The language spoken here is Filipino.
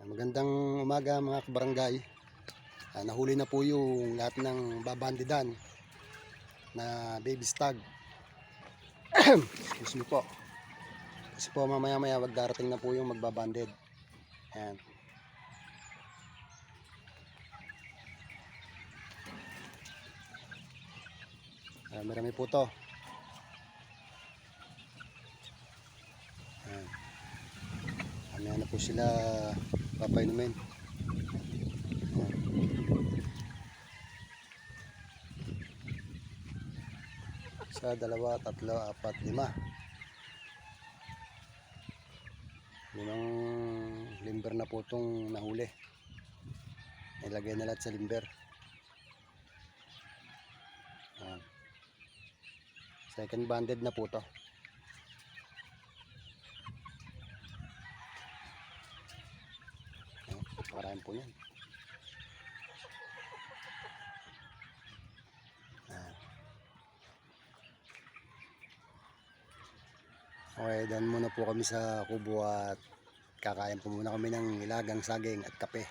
Magandang umaga mga kabarangay. Nahuli na po yung lahat ng babandidan na baby stag. Excuse me po. Kasi po mamaya wag darating na po yung magbabanded. Ayan. Marami po to. Ayan. Mamaya na po sila papainumin. Isa, dalawa, tatlo, apat, lima. Limang limber na po itong nahuli. Nilagay na lahat sa limber. Second banded na po to. Marami po yan. Okay, dan muna po kami sa kubo at kakain po muna kami ng nilagang saging at kape.